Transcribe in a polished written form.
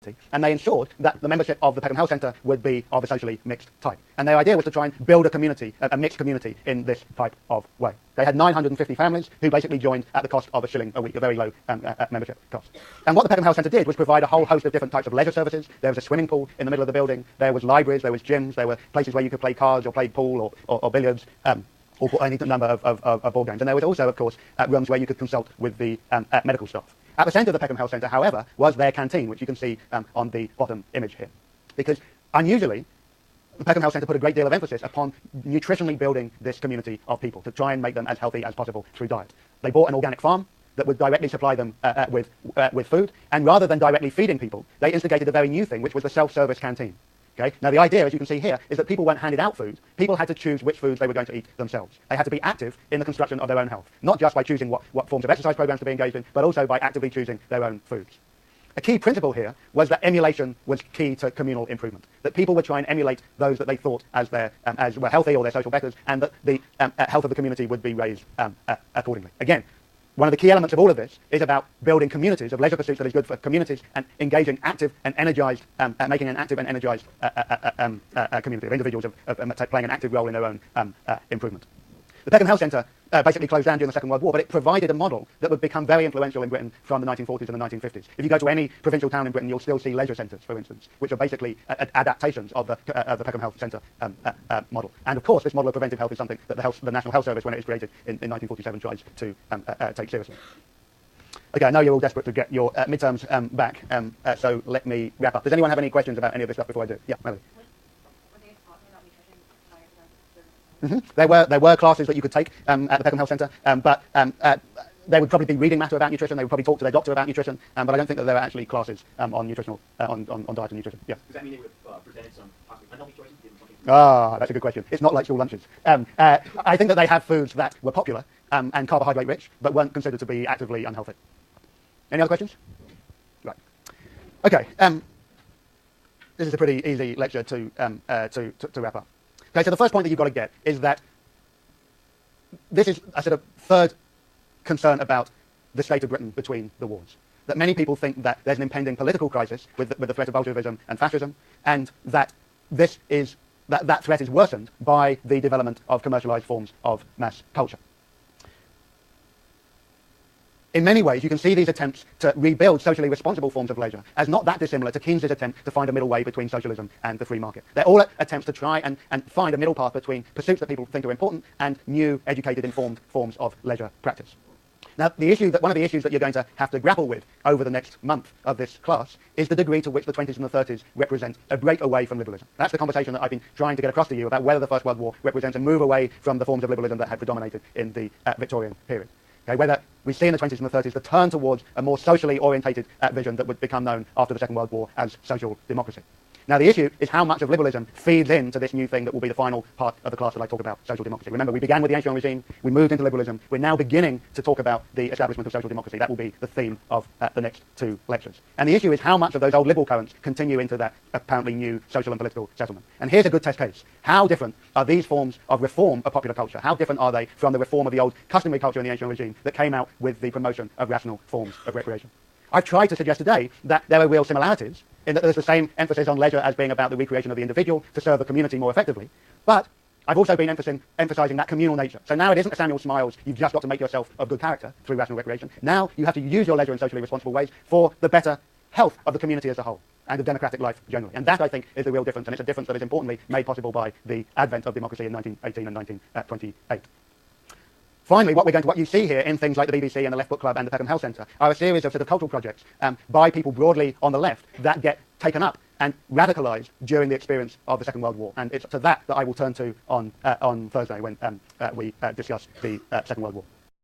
identity, and they ensured that the membership of the Peckham Health Centre would be of a socially mixed type. And their idea was to try and build a community, a mixed community, in this type of way. They had 950 families who basically joined at the cost of £1 a week, a very low membership cost. And what the Peckham Health Centre did was provide a whole host of different types of leisure services. There was a swimming pool in the middle of the building, there was libraries, there was gyms, there were places where you could play cards or play pool or billiards, or any number of board games. And there was also, of course, rooms where you could consult with the medical staff. At the centre of the Peckham Health Centre, however, was their canteen, which you can see on the bottom image here. Because unusually, the Peckham Health Centre put a great deal of emphasis upon nutritionally building this community of people to try and make them as healthy as possible through diet. They bought an organic farm that would directly supply them with food, and rather than directly feeding people, they instigated a very new thing, which was the self-service canteen. Okay? Now the idea, as you can see here, is that people weren't handed out food. People had to choose which foods they were going to eat themselves. They had to be active in the construction of their own health, not just by choosing what forms of exercise programs to be engaged in, but also by actively choosing their own foods. A key principle here was that emulation was key to communal improvement, that people would try and emulate those that they thought as were healthy or their social betters, and that the health of the community would be raised accordingly. Again, one of the key elements of all of this is about building communities of leisure pursuits that is good for communities and engaging active and energized, making an active and energized community of individuals playing an active role in their own improvement. The Peckham Health Centre basically closed down during the Second World War, but it provided a model that would become very influential in Britain from the 1940s and the 1950s. If you go to any provincial town in Britain, you'll still see leisure centres, for instance, which are basically adaptations of the Peckham Health Centre model. And of course, this model of preventive health is something that the National Health Service, when it was created in 1947, tries to take seriously. Okay, I know you're all desperate to get your midterms back, so let me wrap up. Does anyone have any questions about any of this stuff before I do? Yeah, Melody. There were classes that you could take at the Peckham Health Centre, but there would probably be reading matter about nutrition. They would probably talk to their doctor about nutrition, but I don't think that there are actually classes on nutritional on diet and nutrition. Yeah. Does that mean they would have presented some possibly unhealthy choices? That's a good question. It's not like school lunches. I think that they have foods that were popular and carbohydrate rich, but weren't considered to be actively unhealthy. Any other questions? Right. Okay. This is a pretty easy lecture to wrap up. Okay, so the first point that you've got to get is that this is a sort of third concern about the state of Britain between the wars. That many people think that there's an impending political crisis with the threat of Bolshevism and fascism, and that that threat is worsened by the development of commercialized forms of mass culture. In many ways, you can see these attempts to rebuild socially responsible forms of leisure as not that dissimilar to Keynes's attempt to find a middle way between socialism and the free market. They're all attempts to try and find a middle path between pursuits that people think are important and new, educated, informed forms of leisure practice. Now, one of the issues that you're going to have to grapple with over the next month of this class is the degree to which the 20s and the 30s represent a break away from liberalism. That's the conversation that I've been trying to get across to you about whether the First World War represents a move away from the forms of liberalism that had predominated in the Victorian period. Okay, whether we see in the 20s and the 30s the turn towards a more socially orientated vision that would become known after the Second World War as social democracy. Now, the issue is how much of liberalism feeds into this new thing that will be the final part of the class that I talk about, social democracy. Remember, we began with the ancien regime, we moved into liberalism, we're now beginning to talk about the establishment of social democracy. That will be the theme of the next two lectures. And the issue is how much of those old liberal currents continue into that apparently new social and political settlement. And here's a good test case. How different are these forms of reform of popular culture? How different are they from the reform of the old customary culture in the ancien regime that came out with the promotion of rational forms of recreation? I've tried to suggest today that there are real similarities in that there's the same emphasis on leisure as being about the recreation of the individual to serve the community more effectively. But I've also been emphasizing that communal nature. So now it isn't a Samuel Smiles, you've just got to make yourself of good character through rational recreation. Now you have to use your leisure in socially responsible ways for the better health of the community as a whole and of democratic life generally. And that, I think, is the real difference, and it's a difference that is importantly made possible by the advent of democracy in 1918 and 1928. Finally, what you see here in things like the BBC and the Left Book Club and the Peckham Health Centre are a series of sort of cultural projects by people broadly on the left that get taken up and radicalised during the experience of the Second World War. And it's to that I will turn to on Thursday when we discuss the Second World War.